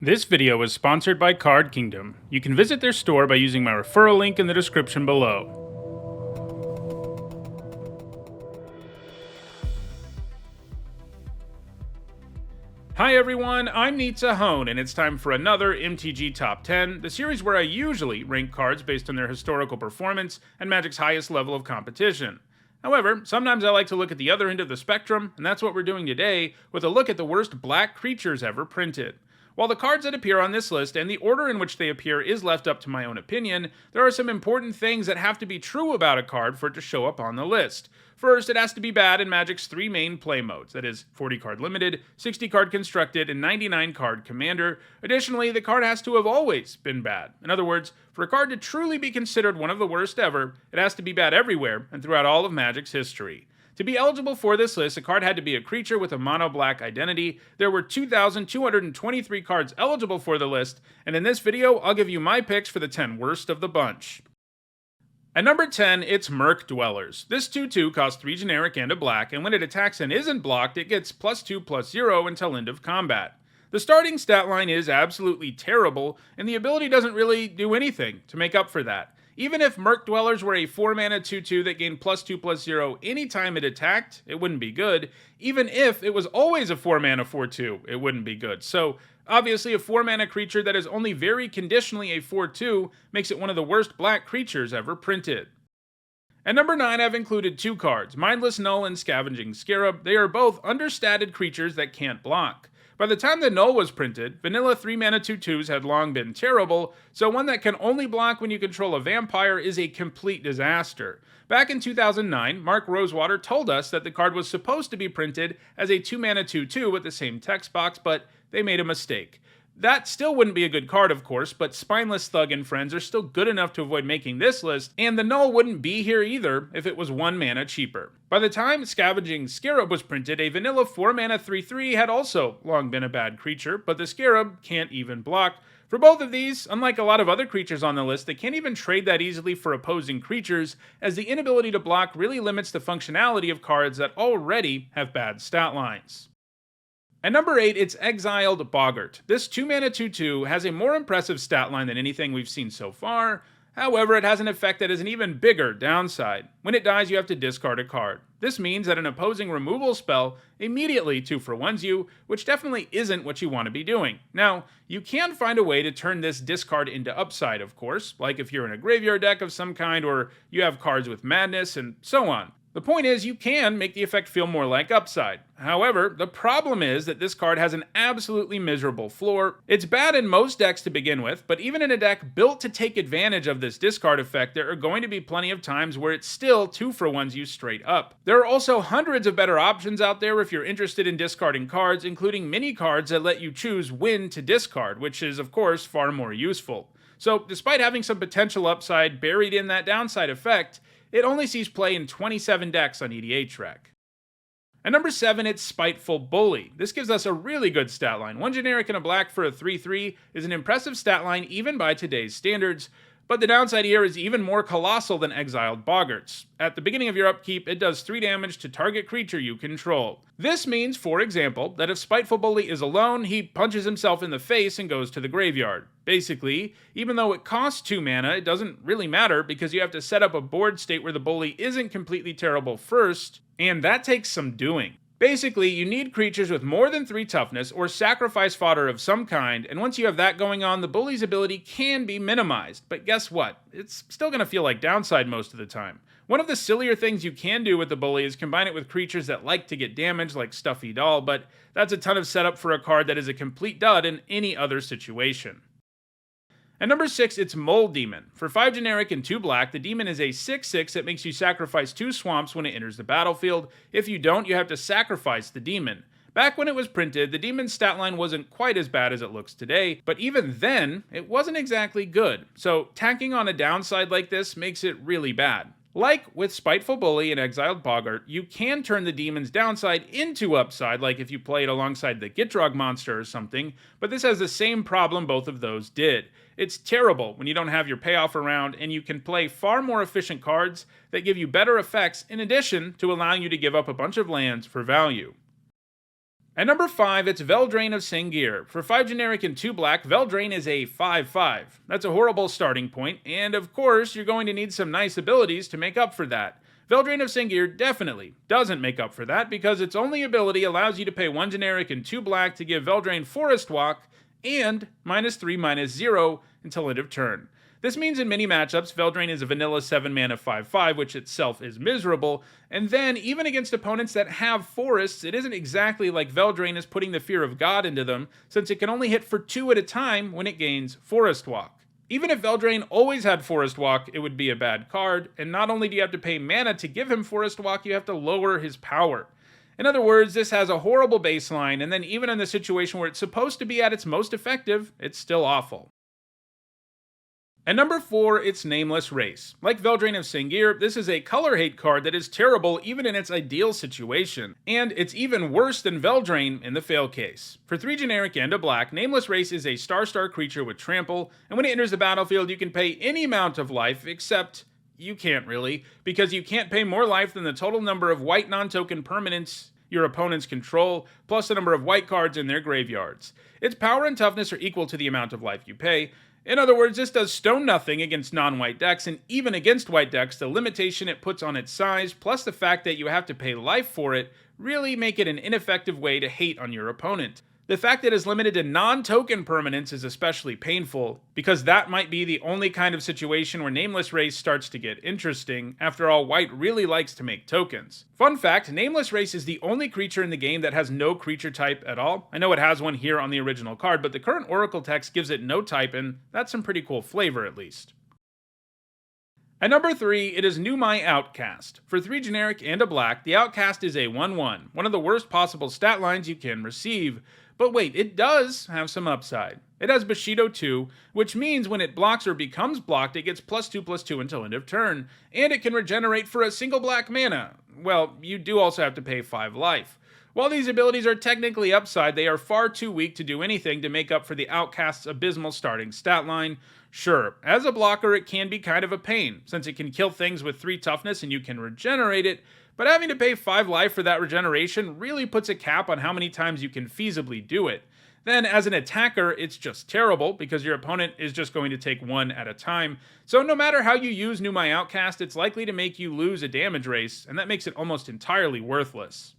This video is sponsored by Card Kingdom. You can visit their store by using my referral link in the description below. Hi everyone, I'm Nitsa Hone, and it's time for another MTG Top 10, the series where I usually rank cards based on their historical performance and Magic's highest level of competition. However, sometimes I like to look at the other end of the spectrum, and that's what we're doing today, with a look at the worst black creatures ever printed. While the cards that appear on this list and the order in which they appear is left up to my own opinion, there are some important things that have to be true about a card for it to show up on the list. First, it has to be bad in Magic's three main play modes, that is, 40 card limited, 60 card constructed, and 99 card commander. Additionally, the card has to have always been bad. In other words, for a card to truly be considered one of the worst ever, it has to be bad everywhere and throughout all of Magic's history. To be eligible for this list, a card had to be a creature with a mono-black identity. There were 2,223 cards eligible for the list, and in this video, I'll give you my picks for the 10 worst of the bunch. At number 10, it's Merc Dwellers. This 2/2 costs 3 generic and a black, and when it attacks and isn't blocked, it gets +2/+0 until end of combat. The starting stat line is absolutely terrible, and the ability doesn't really do anything to make up for that. Even if Merc Dwellers were a 4-mana 2/2 that gained +2/+0 anytime it attacked, it wouldn't be good. Even if it was always a 4-mana 4/2, it wouldn't be good. So, obviously, a 4-mana creature that is only very conditionally a 4/2 makes it one of the worst black creatures ever printed. At number 9, I've included two cards, Mindless Null and Scavenging Scarab. They are both understated creatures that can't block. By the time the Null was printed, vanilla 3-mana 2/2s had long been terrible, so one that can only block when you control a vampire is a complete disaster. Back in 2009, Mark Rosewater told us that the card was supposed to be printed as a 2-mana 2/2 with the same text box, but they made a mistake. That still wouldn't be a good card, of course, but Spineless Thug and friends are still good enough to avoid making this list, and the Null wouldn't be here either if it was 1 mana cheaper. By the time Scavenging Scarab was printed, a vanilla 4-mana 3/3 had also long been a bad creature, but the Scarab can't even block. For both of these, unlike a lot of other creatures on the list, they can't even trade that easily for opposing creatures, as the inability to block really limits the functionality of cards that already have bad stat lines. At number 8, it's Exiled Bogart. This 2-mana 2/2 has a more impressive stat line than anything we've seen so far. However, it has an effect that is an even bigger downside. When it dies, you have to discard a card. This means that an opposing removal spell immediately 2-for-1s you, which definitely isn't what you want to be doing. Now, you can find a way to turn this discard into upside, of course, like if you're in a graveyard deck of some kind or you have cards with madness and so on. The point is, you can make the effect feel more like upside. However, the problem is that this card has an absolutely miserable floor. It's bad in most decks to begin with, but even in a deck built to take advantage of this discard effect, there are going to be plenty of times where it's still 2-for-1s you straight up. There are also hundreds of better options out there if you're interested in discarding cards, including mini cards that let you choose when to discard, which is, of course, far more useful. So, despite having some potential upside buried in that downside effect, it only sees play in 27 decks on EDHREC. At number 7, it's Spiteful Bully. This gives us a really good stat line. 1 generic and a black for a 3/3 is an impressive stat line even by today's standards, but the downside here is even more colossal than Exiled Bogart's. At the beginning of your upkeep, it does 3 damage to target creature you control. This means, for example, that if Spiteful Bully is alone, he punches himself in the face and goes to the graveyard. Basically, even though it costs 2 mana, it doesn't really matter because you have to set up a board state where the bully isn't completely terrible first, and that takes some doing. Basically, you need creatures with more than 3 toughness or sacrifice fodder of some kind, and once you have that going on, the bully's ability can be minimized. But guess what? It's still going to feel like downside most of the time. One of the sillier things you can do with the bully is combine it with creatures that like to get damaged, like Stuffy Doll, but that's a ton of setup for a card that is a complete dud in any other situation. At number 6, it's Mole Demon. For 5 generic and 2 black, the demon is a 6/6 that makes you sacrifice 2 swamps when it enters the battlefield. If you don't, you have to sacrifice the demon. Back when it was printed, the demon's stat line wasn't quite as bad as it looks today, but even then, it wasn't exactly good. So tacking on a downside like this makes it really bad. Like with Spiteful Bully and Exiled Bogart, you can turn the demon's downside into upside, like if you play it alongside the Gitrog monster or something, but this has the same problem both of those did. It's terrible when you don't have your payoff around, and you can play far more efficient cards that give you better effects in addition to allowing you to give up a bunch of lands for value. At number 5, it's Veldrain of Sengir. For 5 generic and 2 black, Veldrain is a 5/5. That's a horrible starting point, and of course, you're going to need some nice abilities to make up for that. Veldrain of Sengir definitely doesn't make up for that because its only ability allows you to pay 1 generic and 2 black to give Veldrain Forest Walk and -3/-0 until end of turn. This means in many matchups, Veldrain is a vanilla 7 mana 5/5, which itself is miserable, and then even against opponents that have forests, it isn't exactly like Veldrain is putting the fear of God into them, since it can only hit for 2 at a time when it gains Forest Walk. Even if Veldrain always had Forest Walk, it would be a bad card, and not only do you have to pay mana to give him Forest Walk, you have to lower his power. In other words, this has a horrible baseline, and then even in the situation where it's supposed to be at its most effective, it's still awful. At number 4, it's Nameless Race. Like Veldrain of Sengir, this is a color hate card that is terrible even in its ideal situation, and it's even worse than Veldrain in the fail case. For 3 generic and a black, Nameless Race is a star creature with trample, and when it enters the battlefield you can pay any amount of life except you can't really, because you can't pay more life than the total number of white non-token permanents your opponents control, plus the number of white cards in their graveyards. Its power and toughness are equal to the amount of life you pay. In other words, this does stone nothing against non-white decks, and even against white decks, the limitation it puts on its size, plus the fact that you have to pay life for it, really make it an ineffective way to hate on your opponent. The fact that it's limited to non-token permanents is especially painful, because that might be the only kind of situation where Nameless Race starts to get interesting. After all, white really likes to make tokens. Fun fact, Nameless Race is the only creature in the game that has no creature type at all. I know it has one here on the original card, but the current Oracle text gives it no type, and that's some pretty cool flavor at least. At number 3, it is Numai Outcast. For 3 generic and a black, the Outcast is a 1/1, one of the worst possible stat lines you can receive. But wait, it does have some upside. It has Bushido 2, which means when it blocks or becomes blocked, it gets +2/+2 until end of turn, and it can regenerate for a single black mana. Well, you do also have to pay 5 life. While these abilities are technically upside, they are far too weak to do anything to make up for the Outcast's abysmal starting stat line. Sure, as a blocker it can be kind of a pain, since it can kill things with 3 toughness and you can regenerate it, but having to pay 5 life for that regeneration really puts a cap on how many times you can feasibly do it. Then, as an attacker, it's just terrible, because your opponent is just going to take 1 at a time, so no matter how you use Numai Outcast, it's likely to make you lose a damage race, and that makes it almost entirely worthless.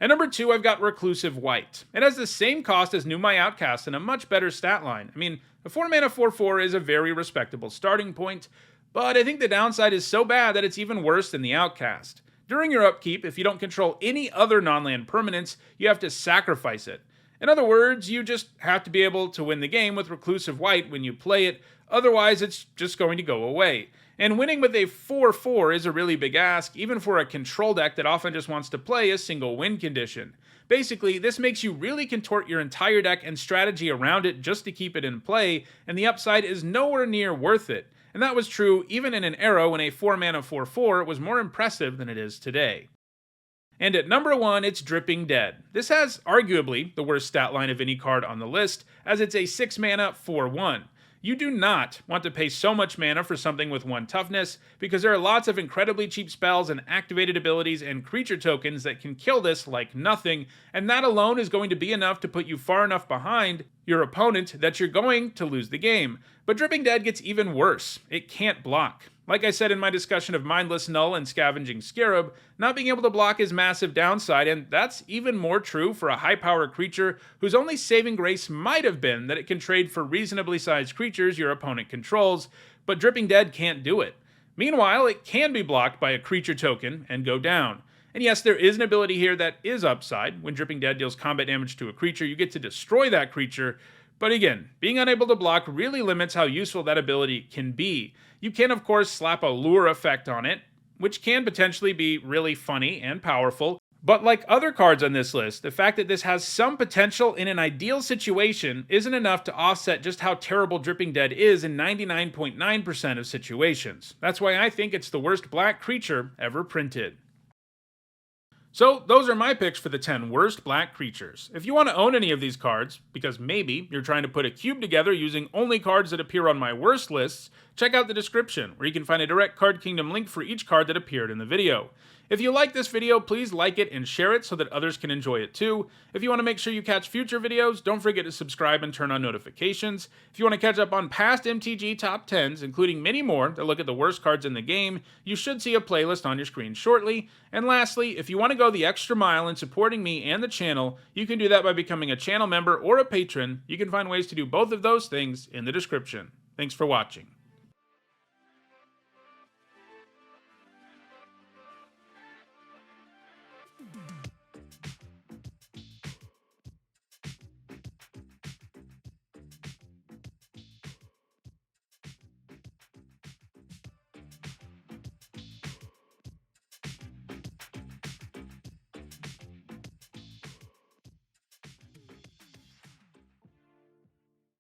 At number 2, I've got Reclusive White. It has the same cost as Numai Outcast and a much better stat line. I mean, a 4 mana 4/4 is a very respectable starting point, but I think the downside is so bad that it's even worse than the Outcast. During your upkeep, if you don't control any other non-land permanents, you have to sacrifice it. In other words, you just have to be able to win the game with Reclusive White when you play it, otherwise it's just going to go away. And winning with a 4/4 is a really big ask, even for a control deck that often just wants to play a single win condition. Basically, this makes you really contort your entire deck and strategy around it just to keep it in play, and the upside is nowhere near worth it. And that was true even in an era when a 4 mana 4/4 was more impressive than it is today. And at number 1, it's Dripping Dead. This has arguably the worst stat line of any card on the list, as it's a 6 mana 4/1. You do not want to pay so much mana for something with 1 toughness, because there are lots of incredibly cheap spells and activated abilities and creature tokens that can kill this like nothing, and that alone is going to be enough to put you far enough behind your opponent that you're going to lose the game. But Dripping Dead gets even worse. It can't block. Like I said in my discussion of Mindless Null and Scavenging Scarab, not being able to block is massive downside, and that's even more true for a high-power creature whose only saving grace might have been that it can trade for reasonably sized creatures your opponent controls, but Dripping Dead can't do it. Meanwhile, it can be blocked by a creature token and go down. And yes, there is an ability here that is upside. When Dripping Dead deals combat damage to a creature, you get to destroy that creature. But again, being unable to block really limits how useful that ability can be. You can, of course, slap a lure effect on it, which can potentially be really funny and powerful. But like other cards on this list, the fact that this has some potential in an ideal situation isn't enough to offset just how terrible Dripping Dead is in 99.9% of situations. That's why I think it's the worst black creature ever printed. So those are my picks for the 10 worst black creatures. If you want to own any of these cards, because maybe you're trying to put a cube together using only cards that appear on my worst lists, check out the description, where you can find a direct Card Kingdom link for each card that appeared in the video. If you like this video, please like it and share it so that others can enjoy it too. If you want to make sure you catch future videos, don't forget to subscribe and turn on notifications. If you want to catch up on past MTG top 10s, including many more that look at the worst cards in the game, you should see a playlist on your screen shortly. And lastly, if you want to go the extra mile in supporting me and the channel, you can do that by becoming a channel member or a patron. You can find ways to do both of those things in the description. Thanks for watching.